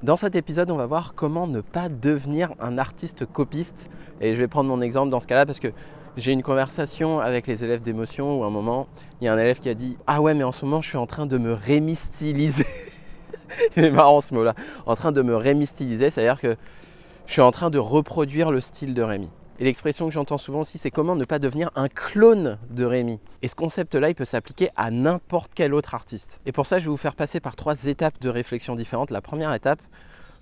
Dans cet épisode, on va voir comment ne pas devenir un artiste copiste. Et je vais prendre mon exemple dans ce cas-là parce que j'ai une conversation avec les élèves d'émotion où à un moment, il y a un élève qui a dit « Ah ouais, mais en ce moment, je suis en train de me rémystyliser. » C'est marrant ce mot-là. En train de me rémystyliser, c'est-à-dire que je suis en train de reproduire le style de Rémi. Et l'expression que j'entends souvent aussi, c'est comment ne pas devenir un clone de Rémi. Et ce concept-là, il peut s'appliquer à n'importe quel autre artiste. Et pour ça, je vais vous faire passer par 3 étapes de réflexion différentes. La première étape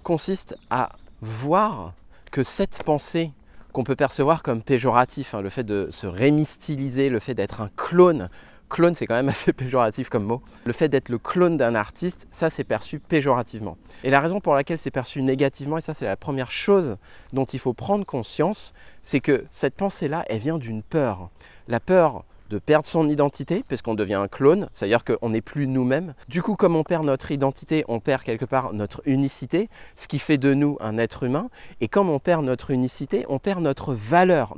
consiste à voir que cette pensée qu'on peut percevoir comme péjoratif, le fait de se rémystyliser, le fait d'être un clone, clone c'est quand même assez péjoratif comme mot, le fait d'être le clone d'un artiste, ça c'est perçu péjorativement. Et la raison pour laquelle c'est perçu négativement, et ça c'est la première chose dont il faut prendre conscience, c'est que cette pensée-là, elle vient d'une peur. La peur de perdre son identité, puisqu'on devient un clone, c'est-à-dire qu'on n'est plus nous-mêmes. Du coup, comme on perd notre identité, on perd quelque part notre unicité, ce qui fait de nous un être humain. Et comme on perd notre unicité, on perd notre valeur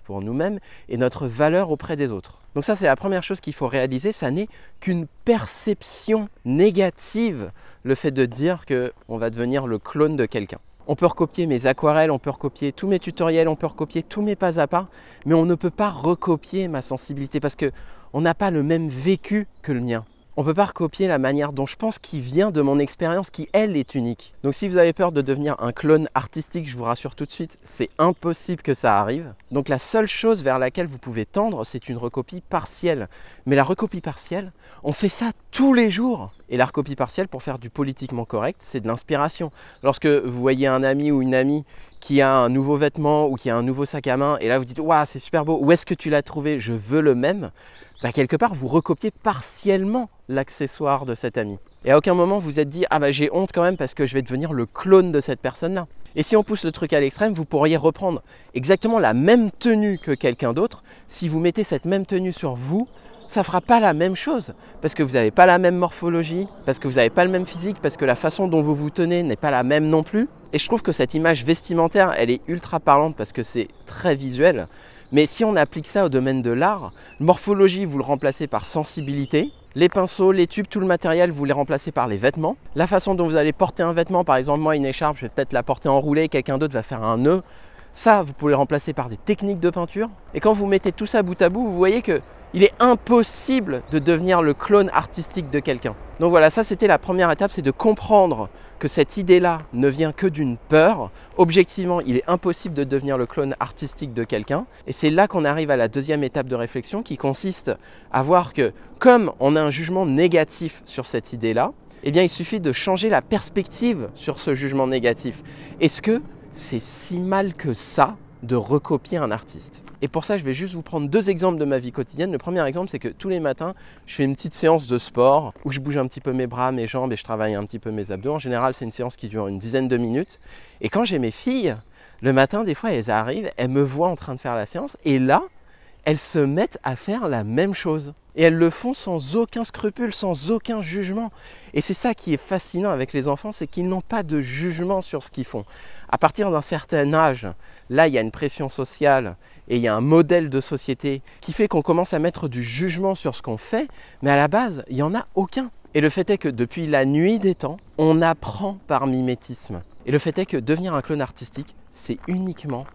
pour nous-mêmes et notre valeur auprès des autres. Donc ça, c'est la première chose qu'il faut réaliser, ça n'est qu'une perception négative, le fait de dire qu'on va devenir le clone de quelqu'un. On peut recopier mes aquarelles, on peut recopier tous mes tutoriels, on peut recopier tous mes pas à pas, mais on ne peut pas recopier ma sensibilité parce qu'on n'a pas le même vécu que le mien. On ne peut pas recopier la manière dont je pense qui vient de mon expérience qui, elle, est unique. Donc si vous avez peur de devenir un clone artistique, je vous rassure tout de suite, c'est impossible que ça arrive. Donc la seule chose vers laquelle vous pouvez tendre, c'est une recopie partielle. Mais la recopie partielle, on fait ça tous les jours. Et la recopie partielle, pour faire du politiquement correct, c'est de l'inspiration. Lorsque vous voyez un ami ou une amie qui a un nouveau vêtement ou qui a un nouveau sac à main, et là vous dites « Waouh, c'est super beau, où est-ce que tu l'as trouvé? Je veux le même », quelque part, vous recopiez partiellement l'accessoire de cet ami. Et à aucun moment vous êtes dit « Ah bah j'ai honte quand même parce que je vais devenir le clone de cette personne-là ». Et si on pousse le truc à l'extrême, vous pourriez reprendre exactement la même tenue que quelqu'un d'autre. Si vous mettez cette même tenue sur vous, ça ne fera pas la même chose, parce que vous n'avez pas la même morphologie, parce que vous n'avez pas le même physique, parce que la façon dont vous vous tenez n'est pas la même non plus. Et je trouve que cette image vestimentaire, elle est ultra parlante parce que c'est très visuel. Mais si on applique ça au domaine de l'art, morphologie, vous le remplacez par sensibilité. Les pinceaux, les tubes, tout le matériel, vous les remplacez par les vêtements. La façon dont vous allez porter un vêtement, par exemple moi une écharpe, je vais peut-être la porter enroulée, quelqu'un d'autre va faire un nœud. Ça, vous pouvez le remplacer par des techniques de peinture. Et quand vous mettez tout ça bout à bout, vous voyez que il est impossible de devenir le clone artistique de quelqu'un. Donc voilà, ça c'était la première étape, c'est de comprendre que cette idée-là ne vient que d'une peur. Objectivement, il est impossible de devenir le clone artistique de quelqu'un. Et c'est là qu'on arrive à la deuxième étape de réflexion qui consiste à voir que comme on a un jugement négatif sur cette idée-là, eh bien il suffit de changer la perspective sur ce jugement négatif. Est-ce que c'est si mal que ça de recopier un artiste? Et pour ça, je vais juste vous prendre 2 exemples de ma vie quotidienne. Le premier exemple, c'est que tous les matins, je fais une petite séance de sport où je bouge un petit peu mes bras, mes jambes et je travaille un petit peu mes abdos. En général, c'est une séance qui dure une dizaine de minutes. Et quand j'ai mes filles, le matin, des fois, elles arrivent, elles me voient en train de faire la séance et là, elles se mettent à faire la même chose. Et elles le font sans aucun scrupule, sans aucun jugement. Et c'est ça qui est fascinant avec les enfants, c'est qu'ils n'ont pas de jugement sur ce qu'ils font. À partir d'un certain âge, là, il y a une pression sociale et il y a un modèle de société qui fait qu'on commence à mettre du jugement sur ce qu'on fait, mais à la base, il n'y en a aucun. Et le fait est que depuis la nuit des temps, on apprend par mimétisme. Et le fait est que devenir un clone artistique, c'est uniquement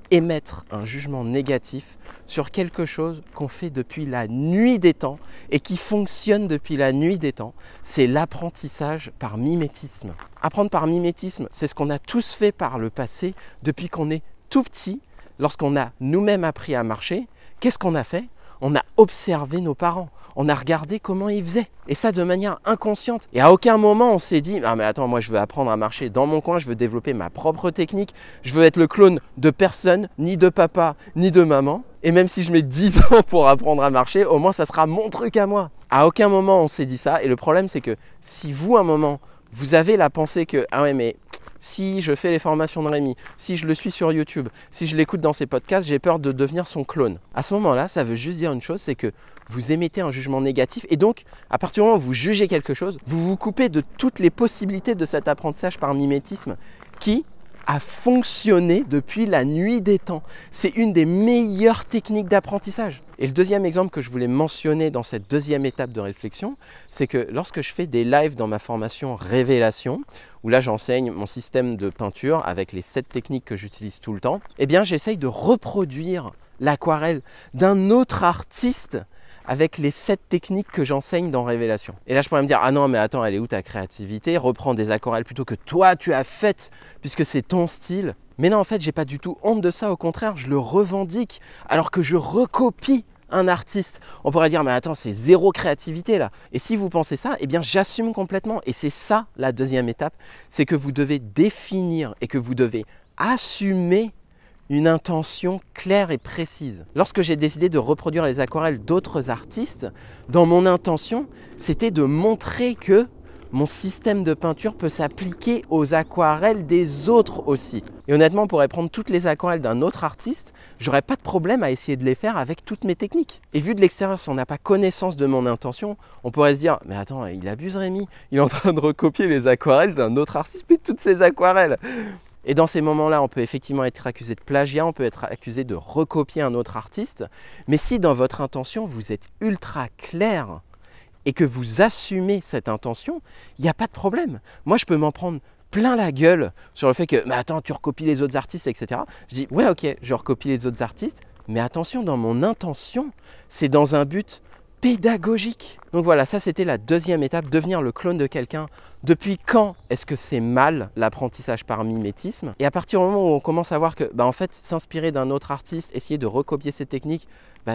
émettre un jugement négatif sur quelque chose qu'on fait depuis la nuit des temps et qui fonctionne depuis la nuit des temps, c'est l'apprentissage par mimétisme. Apprendre par mimétisme, c'est ce qu'on a tous fait par le passé depuis qu'on est tout petit. Lorsqu'on a nous-mêmes appris à marcher, qu'est-ce qu'on a fait? On a observé nos parents. On a regardé comment ils faisaient. Et ça de manière inconsciente. Et à aucun moment on s'est dit « Ah mais attends, moi je veux apprendre à marcher dans mon coin, je veux développer ma propre technique. Je veux être le clone de personne, ni de papa, ni de maman. Et même si je mets 10 ans pour apprendre à marcher, au moins ça sera mon truc à moi. » À aucun moment on s'est dit ça. Et le problème c'est que si vous, à un moment, vous avez la pensée que « Ah ouais mais si je fais les formations de Rémi, si je le suis sur YouTube, si je l'écoute dans ses podcasts, j'ai peur de devenir son clone. » À ce moment-là, ça veut juste dire une chose, c'est que vous émettez un jugement négatif et donc, à partir du moment où vous jugez quelque chose, vous vous coupez de toutes les possibilités de cet apprentissage par mimétisme qui, à fonctionner depuis la nuit des temps. C'est une des meilleures techniques d'apprentissage. Et le deuxième exemple que je voulais mentionner dans cette deuxième étape de réflexion, c'est que lorsque je fais des lives dans ma formation Révélation, où là j'enseigne mon système de peinture avec les 7 techniques que j'utilise tout le temps, eh bien j'essaye de reproduire l'aquarelle d'un autre artiste avec les 7 techniques que j'enseigne dans Révélation. Et là je pourrais me dire, ah non mais attends, elle est où ta créativité? Reprends des aquarelles plutôt que toi tu as faites, puisque c'est ton style. Mais non, en fait, j'ai pas du tout honte de ça, au contraire, je le revendique, alors que je recopie un artiste. On pourrait dire, mais attends, c'est zéro créativité là. Et si vous pensez ça, eh bien j'assume complètement. Et c'est ça la deuxième étape, c'est que vous devez définir et que vous devez assumer une intention claire et précise. Lorsque j'ai décidé de reproduire les aquarelles d'autres artistes, dans mon intention, c'était de montrer que mon système de peinture peut s'appliquer aux aquarelles des autres aussi. Et honnêtement, on pourrait prendre toutes les aquarelles d'un autre artiste, j'aurais pas de problème à essayer de les faire avec toutes mes techniques. Et vu de l'extérieur, si on n'a pas connaissance de mon intention, on pourrait se dire, mais attends, il abuse Rémi, il est en train de recopier les aquarelles d'un autre artiste, puis toutes ces aquarelles. Et dans ces moments-là, on peut effectivement être accusé de plagiat, on peut être accusé de recopier un autre artiste, mais si dans votre intention, vous êtes ultra clair, et que vous assumez cette intention, il n'y a pas de problème. Moi, je peux m'en prendre plein la gueule sur le fait que, mais attends, tu recopies les autres artistes, etc. Je dis, ouais, ok, je recopie les autres artistes, mais attention, dans mon intention, c'est dans un but pédagogique. Donc voilà, ça c'était la deuxième étape, devenir le clone de quelqu'un. Depuis quand est-ce que c'est mal l'apprentissage par mimétisme? Et à partir du moment où on commence à voir que, en fait, s'inspirer d'un autre artiste, essayer de recopier ses techniques,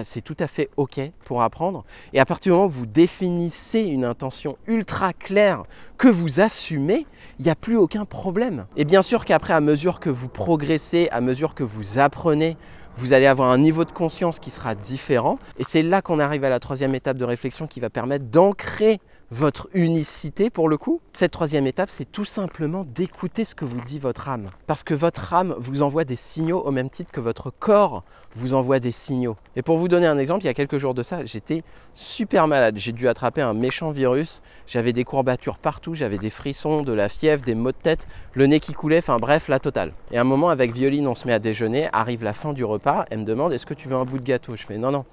c'est tout à fait ok pour apprendre. Et à partir du moment où vous définissez une intention ultra claire que vous assumez, il n'y a plus aucun problème. Et bien sûr qu'après, à mesure que vous progressez, à mesure que vous apprenez, vous allez avoir un niveau de conscience qui sera différent. Et c'est là qu'on arrive à la troisième étape de réflexion qui va permettre d'ancrer votre unicité pour le coup. Cette troisième étape, c'est tout simplement d'écouter ce que vous dit votre âme. Parce que votre âme vous envoie des signaux au même titre que votre corps vous envoie des signaux. Et pour vous donner un exemple, il y a quelques jours de ça, j'étais super malade. J'ai dû attraper un méchant virus. J'avais des courbatures partout, j'avais des frissons, de la fièvre, des maux de tête, le nez qui coulait, enfin bref, la totale. Et à un moment, avec Violine, on se met à déjeuner, arrive la fin du repas, elle me demande, est-ce que tu veux un bout de gâteau? Je fais, non, non.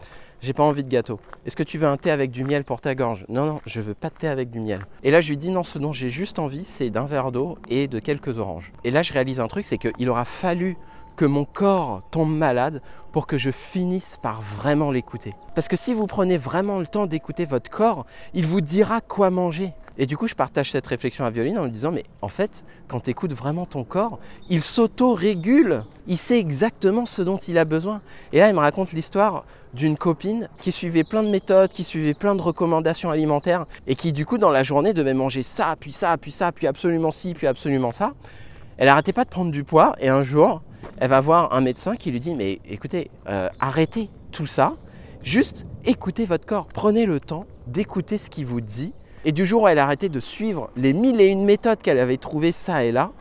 J'ai pas envie de gâteau. Est-ce que tu veux un thé avec du miel pour ta gorge? Non, non, je veux pas de thé avec du miel. Et là, je lui dis non, ce dont j'ai juste envie, c'est d'un verre d'eau et de quelques oranges. Et là, je réalise un truc, c'est qu'il aura fallu que mon corps tombe malade pour que je finisse par vraiment l'écouter. Parce que si vous prenez vraiment le temps d'écouter votre corps, il vous dira quoi manger. Et du coup, je partage cette réflexion à Violine en lui disant, mais en fait, quand tu écoutes vraiment ton corps, il s'auto-régule. Il sait exactement ce dont il a besoin. Et là, il me raconte l'histoire d'une copine qui suivait plein de méthodes, qui suivait plein de recommandations alimentaires et qui, du coup, dans la journée, devait manger ça, puis ça, puis ça, puis absolument ci, puis absolument ça. Elle n'arrêtait pas de prendre du poids et un jour, elle va voir un médecin qui lui dit, mais écoutez, arrêtez tout ça, juste écoutez votre corps. Prenez le temps d'écouter ce qu'il vous dit. Et du jour où elle a arrêté de suivre les 1001 méthodes qu'elle avait trouvées ça et là,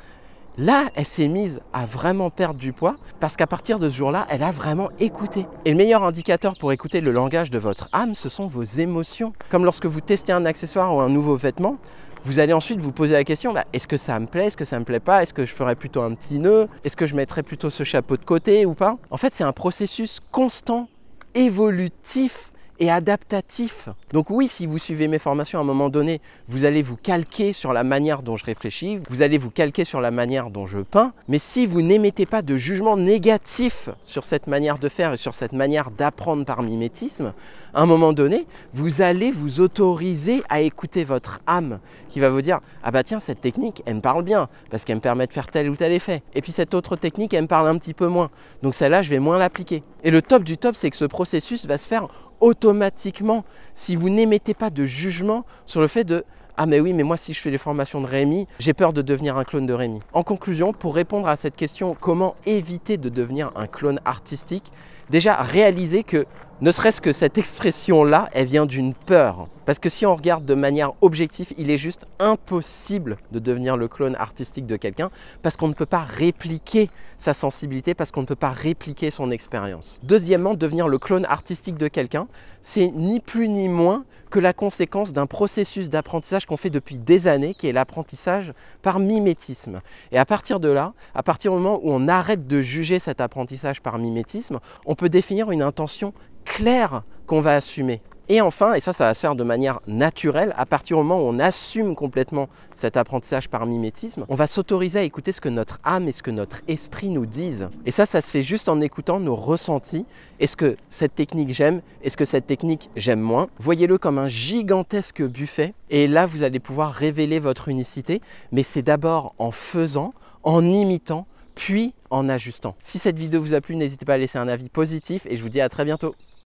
elle s'est mise à vraiment perdre du poids parce qu'à partir de ce jour-là, elle a vraiment écouté. Et le meilleur indicateur pour écouter le langage de votre âme, ce sont vos émotions. Comme lorsque vous testez un accessoire ou un nouveau vêtement, vous allez ensuite vous poser la question, est-ce que ça me plaît, est-ce que ça me plaît pas, est-ce que je ferais plutôt un petit nœud, est-ce que je mettrais plutôt ce chapeau de côté ou pas? En fait, c'est un processus constant, évolutif et adaptatif. Donc oui, si vous suivez mes formations, à un moment donné, vous allez vous calquer sur la manière dont je réfléchis, vous allez vous calquer sur la manière dont je peins, mais si vous n'émettez pas de jugement négatif sur cette manière de faire et sur cette manière d'apprendre par mimétisme, à un moment donné, vous allez vous autoriser à écouter votre âme qui va vous dire « Ah bah tiens, cette technique, elle me parle bien parce qu'elle me permet de faire tel ou tel effet. Et puis cette autre technique, elle me parle un petit peu moins. Donc celle-là, je vais moins l'appliquer. » Et le top du top, c'est que ce processus va se faire automatiquement si vous n'émettez pas de jugement sur le fait de « Ah mais oui, mais moi si je fais les formations de Rémi, j'ai peur de devenir un clone de Rémi. » En conclusion, pour répondre à cette question, comment éviter de devenir un clone artistique, déjà réalisez que Ne serait-ce que cette expression-là, elle vient d'une peur. Parce que si on regarde de manière objective, il est juste impossible de devenir le clone artistique de quelqu'un parce qu'on ne peut pas répliquer sa sensibilité, parce qu'on ne peut pas répliquer son expérience. Deuxièmement, devenir le clone artistique de quelqu'un, c'est ni plus ni moins que la conséquence d'un processus d'apprentissage qu'on fait depuis des années, qui est l'apprentissage par mimétisme. Et à partir de là, à partir du moment où on arrête de juger cet apprentissage par mimétisme, on peut définir une intention claire qu'on va assumer. Et enfin, et ça va se faire de manière naturelle, à partir du moment où on assume complètement cet apprentissage par mimétisme, on va s'autoriser à écouter ce que notre âme et ce que notre esprit nous disent. Et ça se fait juste en écoutant nos ressentis. Est-ce que cette technique j'aime? Est-ce que cette technique j'aime moins? Voyez-le comme un gigantesque buffet. Et là, vous allez pouvoir révéler votre unicité. Mais c'est d'abord en faisant, en imitant, puis en ajustant. Si cette vidéo vous a plu, n'hésitez pas à laisser un avis positif et je vous dis à très bientôt.